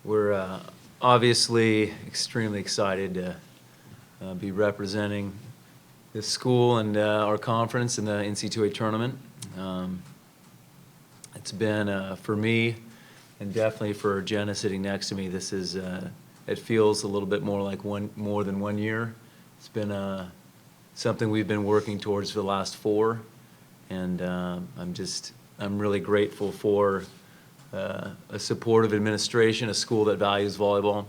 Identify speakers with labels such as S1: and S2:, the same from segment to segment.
S1: We're obviously extremely excited to be representing this school and our conference in the NCAA tournament. It's been, for me, and definitely for Jenna sitting next to me, this is, it feels a little bit more like more than 1 year. It's been something we've been working towards for the last 4, and I'm really grateful for a supportive administration, a school that values volleyball,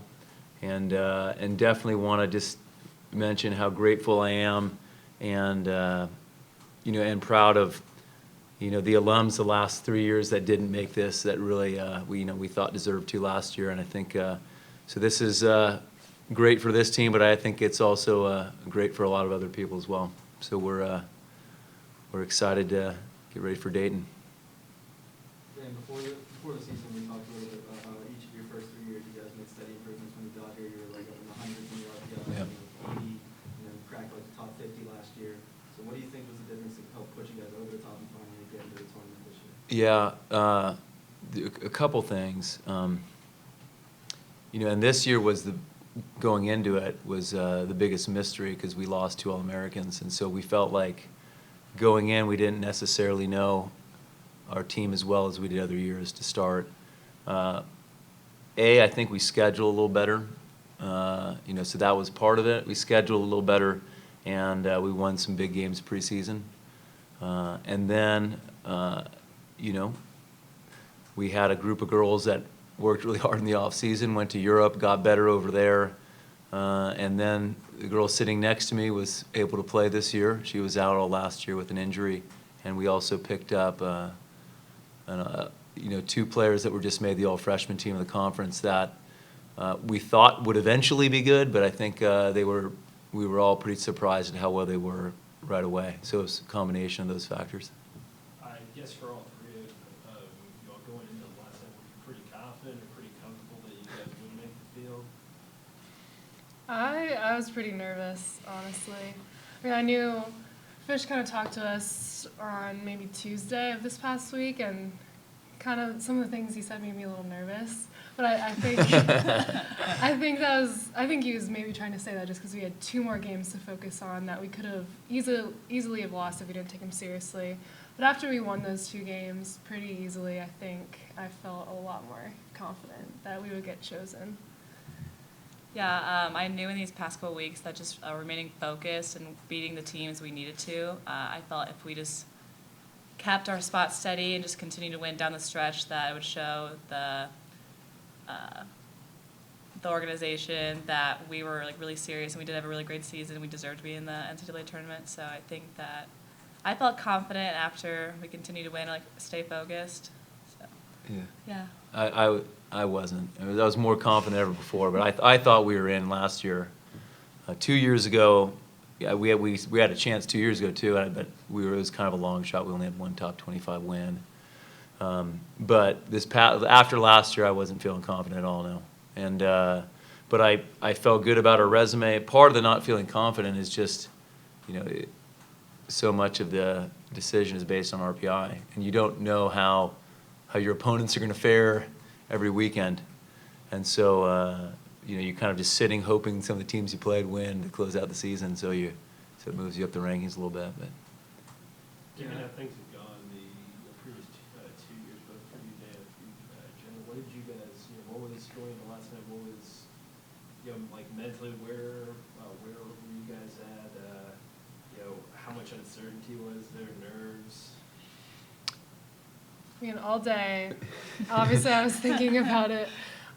S1: and definitely want to just mention how grateful I am, and and proud of the alums the last 3 years that didn't make this, that really we thought deserved to last year, and I think so. This is great for this team, but I think it's also great for a lot of other people as well. So we're excited to get ready for Dayton.
S2: And before the season, we talked a little bit about how each of your first 3 years, you guys made steady improvements. When you got here, you were like up in the hundreds in your RPI, 80, cracked like the top 50 last year. So what do you think was the difference that helped push you guys over the top and finally get into the tournament this year?
S1: Yeah, a couple things. And this year was going into it was the biggest mystery because we lost 2 All-Americans, and so we felt like going in we didn't necessarily know our team as well as we did other years to start. I think we scheduled a little better, so that was part of it. We scheduled a little better, and we won some big games preseason. And then, we had a group of girls that worked really hard in the off season, went to Europe, got better over there, and then the girl sitting next to me was able to play this year. She was out all last year with an injury, and we also picked up 2 players that were just made the all-freshman team of the conference that we thought would eventually be good, but I think we were all pretty surprised at how well they were right away. So it was a combination of those factors.
S3: I guess for all 3 of you all going into the last night, were you pretty confident or pretty comfortable that you guys would make the field?
S4: I was pretty nervous, honestly. I mean, I knew Fish kind of talked to us on maybe Tuesday of this past week, and kind of some of the things he said made me a little nervous. But I think I think he was maybe trying to say that just because we had 2 more games to focus on that we could have easily have lost if we didn't take him seriously. But after we won those 2 games pretty easily, I think I felt a lot more confident that we would get chosen.
S5: Yeah, I knew in these past couple weeks that just remaining focused and beating the teams we needed to. I felt if we just kept our spot steady and just continued to win down the stretch, that it would show the organization that we were like really serious and we did have a really great season and we deserved to be in the NCAA tournament. So I think that I felt confident after we continued to win, like stay focused. So yeah.
S1: I wasn't. I was more confident than ever before, but I thought we were in last year. 2 years ago, yeah, we had a chance 2 years ago too, but it was kind of a long shot. We only had 1 top 25 win. But after last year, I wasn't feeling confident at all now. And but I felt good about our resume. Part of the not feeling confident is just, so much of the decision is based on RPI, and you don't know how your opponents are going to fare every weekend. And so you're kind of just sitting hoping some of the teams you played win to close out the season. So it moves you up the rankings a little bit. But
S3: Given how things have gone the previous 2 years, both for you, Dan, Jenna, what did you guys, what was going the last night? What was, like mentally, where were you guys at? How much uncertainty was there, nerves?
S4: I mean, all day, obviously I was thinking about it,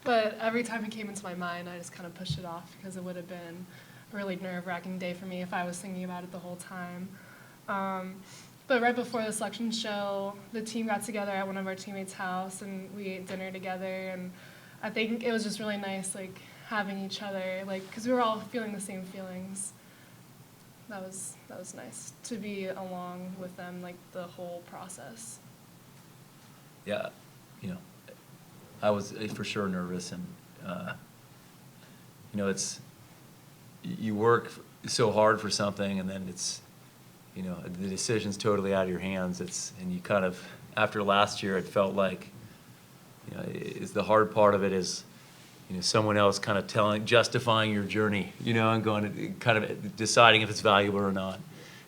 S4: but every time it came into my mind, I just kind of pushed it off because it would have been a really nerve-wracking day for me if I was thinking about it the whole time. But right before the selection show, the team got together at one of our teammates' house, and we ate dinner together, and I think it was just really nice, like, having each other, like, because we were all feeling the same feelings. That was nice to be along with them, like, the whole process.
S1: yeah, I was for sure nervous, and it's you work so hard for something, and then it's the decision's totally out of your hands. And you kind of, after last year, it felt like is the hard part of it is someone else kind of justifying your journey, and going kind of deciding if it's valuable or not.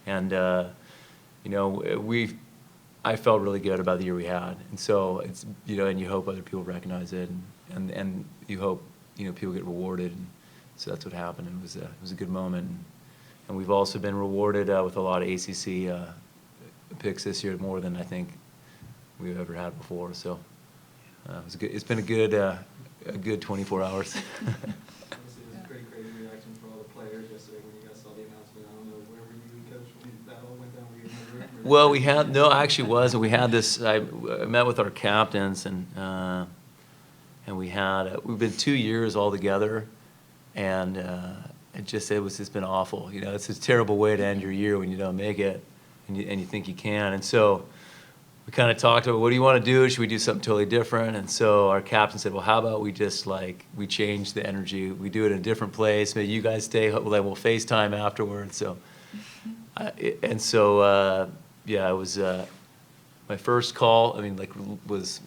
S1: And I felt really good about the year we had, and so it's and you hope other people recognize it, and you hope people get rewarded, and so that's what happened. It was a good moment, and we've also been rewarded with a lot of ACC picks this year, more than I think we've ever had before. So it was good. It's been a good 24 hours.
S2: Obviously, it was a pretty crazy reaction for all the players yesterday when you guys saw the announcement. I don't know, where were you, Coach, when that all went down? Were you in the room?
S1: Well, I actually wasn't. We had this. I met with our captains, and we've been 2 years all together, and it was just been awful. It's a terrible way to end your year when you don't make it, and you think you can, and so. We kind of talked about, what do you want to do? Should we do something totally different? And so our captain said, well, how about we just we change the energy. We do it in a different place. Maybe you guys stay, we'll FaceTime afterwards. So, it was my first call. Was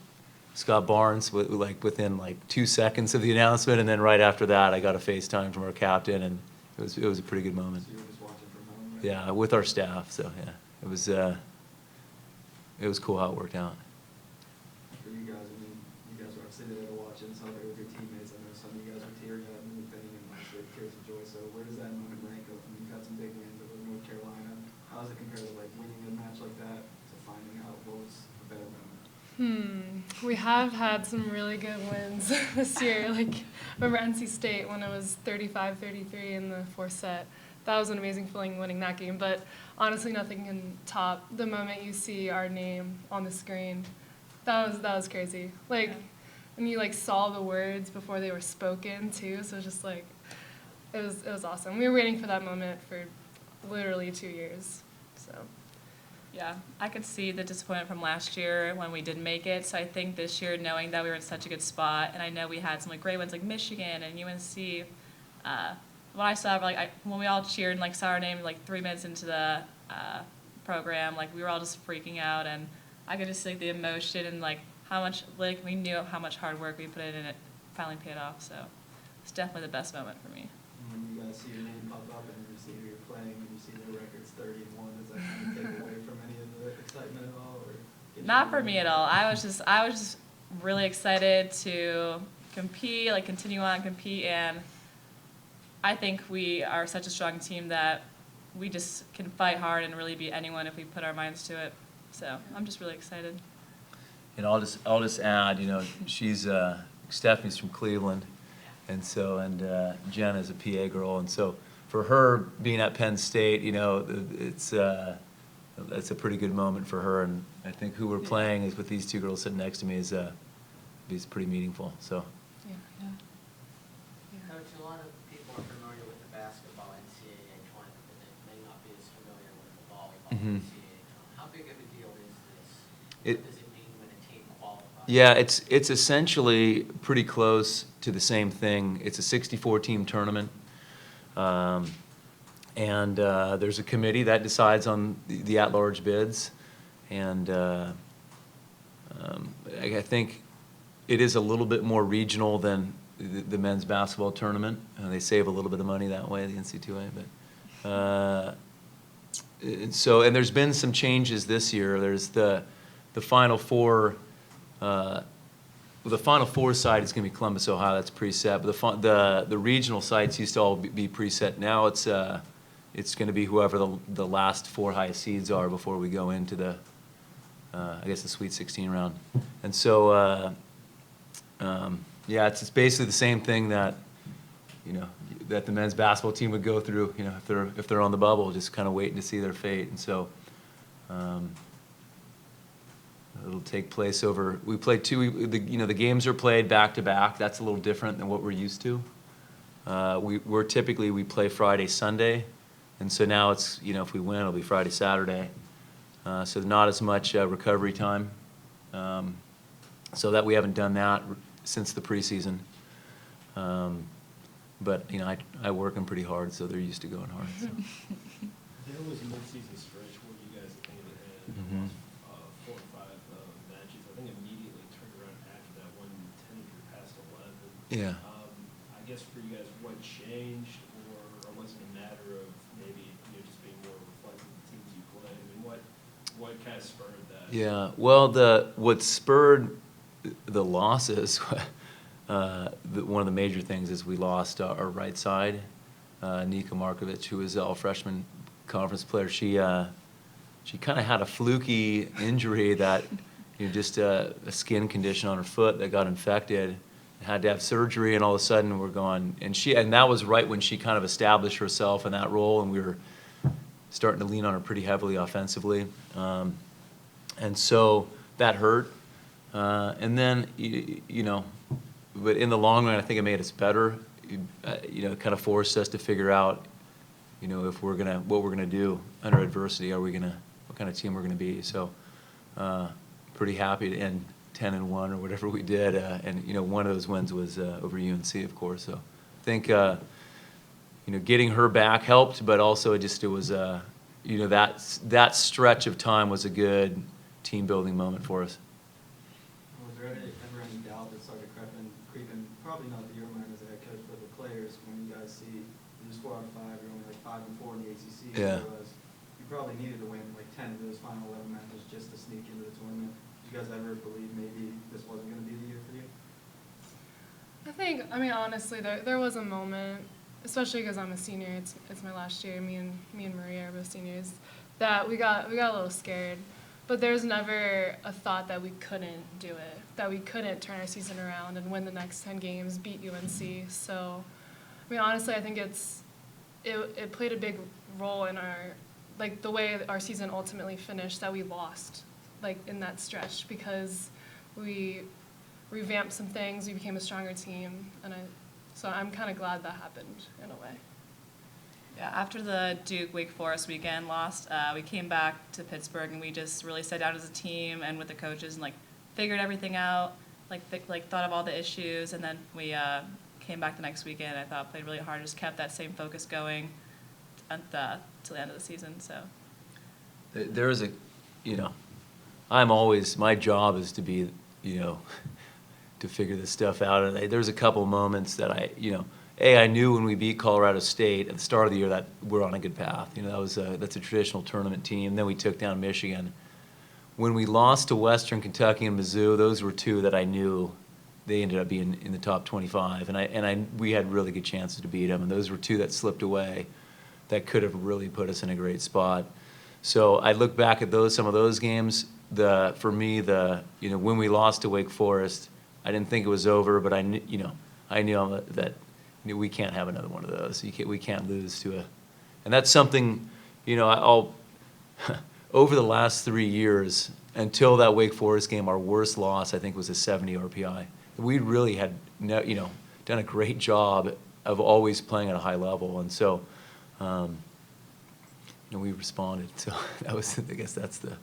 S1: Scott Barnes, within 2 seconds of the announcement. And then right after that, I got a FaceTime from our captain, and it was a pretty good moment.
S2: So you were just watching from home, right?
S1: Yeah, with our staff. So, yeah, it was cool how it worked out.
S2: For you guys, you guys were sitting there watching, celebrating with your teammates. I know some of you guys were tearing up and everything, and shed tears of joy. So where does that moment rank up? You've got some big wins over North Carolina. How does it compare to winning a match like that to finding out what was a better moment?
S4: We have had some really good wins this year. Remember NC State when it was 35-33 in the fourth set. That was an amazing feeling winning that game, but honestly, nothing can top the moment you see our name on the screen. That was crazy. And you saw the words before they were spoken too. So it was just it was awesome. We were waiting for that moment for literally 2 years. So.
S5: Yeah, I could see the disappointment from last year when we didn't make it. So I think this year, knowing that we were in such a good spot, and I know we had some great ones like Michigan and UNC. When I saw, when we all cheered and saw our name 3 minutes into the program, we were all just freaking out, and I could just see the emotion and how much we knew how much hard work we put in, and it finally paid off. So it's definitely the best moment for me.
S2: When you guys see your name pop up and you see who you're playing and you see their records 30-1, does that kind of take away from any of the excitement at all, or?
S5: Not for me at all. I was just really excited to compete, continue on compete, and I think we are such a strong team that we just can fight hard and really beat anyone if we put our minds to it. So I'm just really excited.
S1: And I'll just add, she's Stephanie's from Cleveland, and Jenna's a PA girl, and so for her being at Penn State, it's a pretty good moment for her, and I think who we're playing is with these two girls sitting next to me is pretty meaningful. So.
S4: Yeah.
S6: Coach, a lot of people are familiar with the basketball NCAA tournament, but they may not be as familiar with the volleyball NCAA tournament. How big of a deal is this? What does it mean when a team qualifies?
S1: Yeah, it's essentially pretty close to the same thing. It's a 64-team tournament, and there's a committee that decides on the at-large bids, and I think it is a little bit more regional than the men's basketball tournament. They save a little bit of money that way, the NCAA. But and there's been some changes this year. There's the Final Four. The Final Four side is going to be Columbus, Ohio. That's preset. But the regional sites used to all be preset. Now it's going to be whoever the last 4 highest seeds are before we go into the the Sweet 16 round. And so. It's basically the same thing that that the men's basketball team would go through, if they're on the bubble, just kind of waiting to see their fate. And so it'll take place over. We play the games are played back to back. That's a little different than what we're used to. We're typically we play Friday, Sunday, and so now it's if we win, it'll be Friday, Saturday. So not as much recovery time. So that we haven't done that since the preseason. But I work them pretty hard, so they're used to going hard. So.
S3: There was a mid-season stretch where you guys, I think, had lost 4 or 5 matches. I think immediately turned around after that one 10 if you're past 11.
S1: Yeah.
S3: I guess for you guys, what changed, or was it a matter of maybe just being more reflective of the teams you play? I mean, what kind of spurred that?
S1: Yeah, well, what spurred the losses, one of the major things is we lost our right side, Nika Markovic, who was all freshman conference player. She kind of had a fluky injury that, just a skin condition on her foot that got infected. Had to have surgery, and all of a sudden we're going. And that was right when she kind of established herself in that role, and we were starting to lean on her pretty heavily offensively. And so that hurt. And then, but in the long run, I think it made us better. It kind of forced us to figure out, if what we're gonna do under adversity. What kind of team we're gonna be? So, pretty happy to end 10-1 or whatever we did. And one of those wins was over UNC, of course. So, I think getting her back helped, but also it was that stretch of time was a good team building moment for us.
S2: Was there ever any doubt that started creeping, probably not your mind as a head coach, but the players, when you guys see you lose 4 out of 5, you're only like 5-4 in the ACC,
S1: Yeah.
S2: You probably needed to win like 10 of those final 11 matches just to sneak into the tournament. Did you guys ever believe maybe this wasn't going to be the year for you?
S4: Honestly, there was a moment, especially because I'm a senior. It's my last year. Me and Maria are both seniors. That we got a little scared. But there's never a thought that we couldn't do it, that we couldn't turn our season around and win the next 10 games, beat UNC. So, honestly, I think it played a big role in the way our season ultimately finished, that we lost, in that stretch, because we revamped some things, we became a stronger team, so I'm kind of glad that happened in a way.
S5: Yeah, after the Duke-Wake Forest weekend lost, we came back to Pittsburgh, and we just really sat down as a team and with the coaches and figured everything out, thought of all the issues, and then we came back the next weekend. I thought played really hard, just kept that same focus going till the end of the season. So
S1: There is my job is to be, to figure this stuff out. And there's a couple moments that I knew when we beat Colorado State at the start of the year that we're on a good path. That's a traditional tournament team. Then we took down Michigan. When we lost to Western Kentucky and Mizzou, those were two that I knew they ended up being in the top 25, and we had really good chances to beat them. And those were two that slipped away that could have really put us in a great spot. So I look back at some of those games. For me, when we lost to Wake Forest, I didn't think it was over, but I knew that. We can't have another one of those. We can't lose to and that's something, I'll over the last 3 years until that Wake Forest game, our worst loss I think was a 70 RPI. We really had done a great job of always playing at a high level, and so we responded. So I guess that's the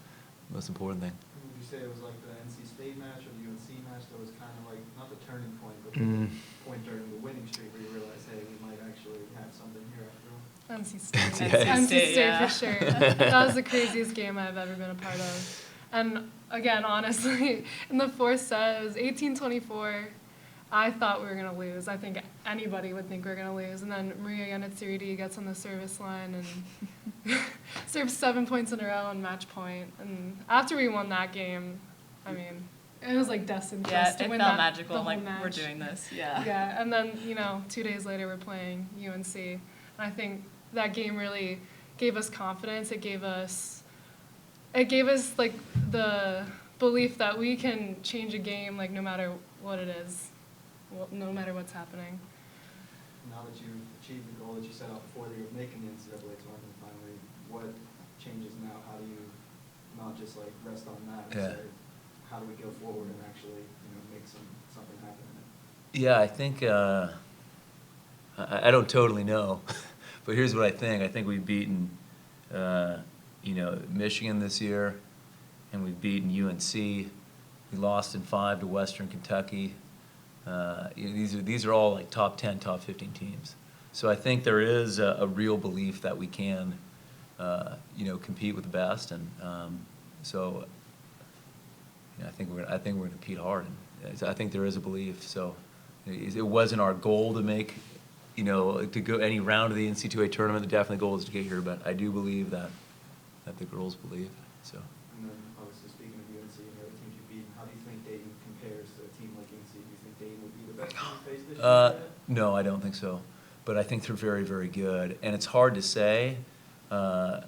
S1: most important thing.
S2: Would you say it was like the NC State match or the UNC match that was kind of not the turning point, but the point during the winning streak where you realized, hey, we might actually have something here after all?
S4: NC State.
S1: Yeah.
S4: NC State
S5: yeah.
S4: for sure. That was the craziest game I've ever been a part of. And again, honestly, in the fourth set, it was 18-24. I thought we were going to lose. I think anybody would think we were going to lose. And then Maria Yanitsiridi gets on the service line and serves 7 points in a row on match point. And after we won that game, it was destined for us to win that.
S5: Yeah, it felt magical.
S4: The whole match.
S5: We're doing this. Yeah.
S4: Yeah, and then 2 days later we're playing UNC, and I think that game really gave us confidence. It gave us the belief that we can change a game no matter what it is, no matter what's happening.
S2: Now that you've achieved the goal that you set out before that you're making the NCAA tournament finally, what changes now? How do you not just rest on that and say, how do we go forward and actually make something happen in it?
S1: Yeah, I think I don't totally know, but here's what I think. I think we've beaten Michigan this year, and we've beaten UNC. We lost in 5 to Western Kentucky. These are all top 10, top 15 teams. So I think there is a real belief that we can, compete with the best, and I think we're going to compete hard. And I think there is a belief. So it wasn't our goal to make, to go any round of the NCAA tournament. The definitely goal is to get here, but I do believe that the girls believe, so.
S2: And then, obviously, speaking of UNC and the other teams you've beaten, how do you think Dayton compares to a team like UNC? Do you think Dayton would be the best team to face this year?
S1: No, I don't think so. But I think they're very, very good. And it's hard to say. They're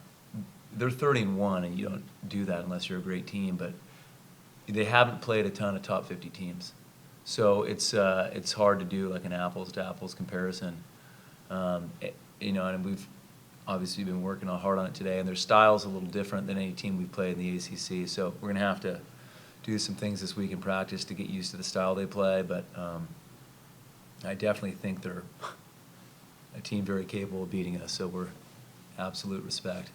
S1: 30-1, and you don't do that unless you're a great team. But they haven't played a ton of top 50 teams, so it's hard to do like an apples to apples comparison. And we've obviously been working hard on it today. And their style's a little different than any team we've played in the ACC. So we're gonna have to do some things this week in practice to get used to the style they play. But I definitely think they're a team very capable of beating us. So we're absolute respect.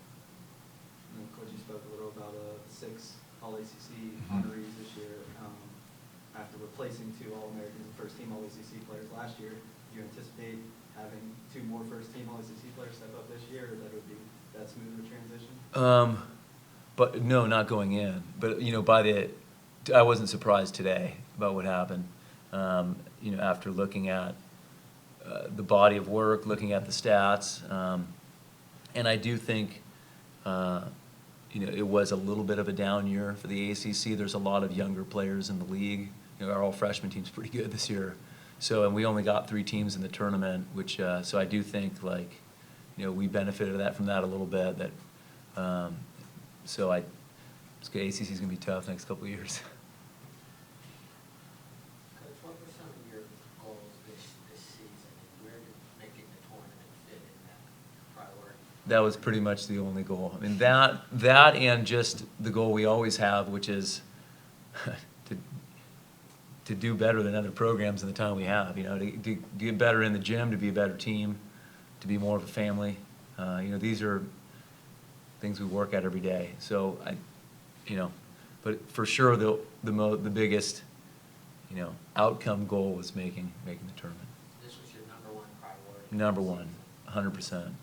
S2: And then, Coach, you spoke a little about 6 All-ACC honorees this year. After replacing 2 All-Americans and first-team All-ACC players last year, do you anticipate having 2 more first-team All-ACC players step up this year, or that would be that smooth of a transition?
S1: But no, not going in. But I wasn't surprised today about what happened. After looking at the body of work, looking at the stats, and I do think it was a little bit of a down year for the ACC. There's a lot of younger players in the league. Our all-freshman team's pretty good this year. So, and we only got 3 teams in the tournament, which so I do think we benefited from that a little bit. That so ACC is gonna be tough next couple of years.
S6: Coach, what were some of your goals this season, and where did making the tournament fit in that priority?
S1: That was pretty much the only goal. I mean, that and just the goal we always have, which is to do better than other programs in the time we have. To get better in the gym, to be a better team, to be more of a family. These are things we work at every day. So but for sure the biggest outcome goal was making the tournament.
S6: This was your number 1 priority?
S1: Number 1, 100%.
S2: Coach,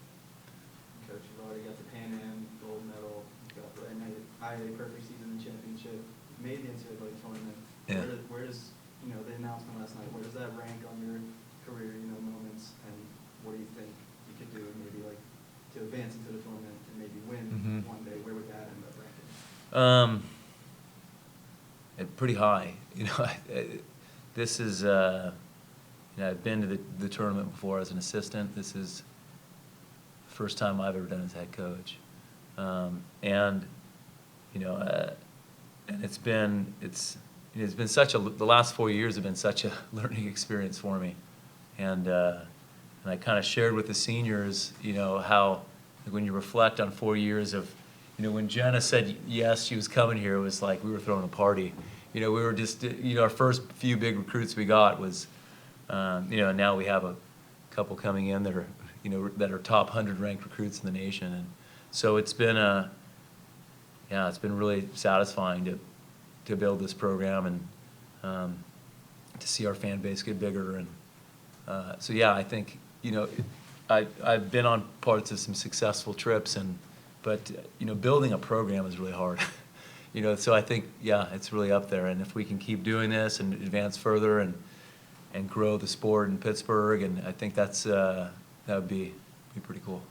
S2: you've already got the Pan Am gold medal, you've got the NCAA perfect season and championship, you made the NCAA tournament.
S1: Yeah.
S2: Where does the announcement last night, where does that rank on your career, moments, and what do you think you could do maybe to advance into the tournament and maybe win one day? Where would that end up ranking?
S1: Pretty high. This is I've been to the tournament before as an assistant. This is the first time I've ever done as head coach, and it's been such the last 4 years have been such a learning experience for me, and I kind of shared with the seniors how when you reflect on 4 years of when Jenna said yes, she was coming here, it was like we were throwing a party. We were just, our first few big recruits we got was, now we have a couple coming in that are, that are top 100 ranked recruits in the nation. And so it's been it's been really satisfying to build this program and to see our fan base get bigger. And so, yeah, I think, I've been on parts of some successful trips, but building a program is really hard. So I think, it's really up there. And if we can keep doing this and advance further and grow the sport in Pittsburgh, and I think that would be pretty cool.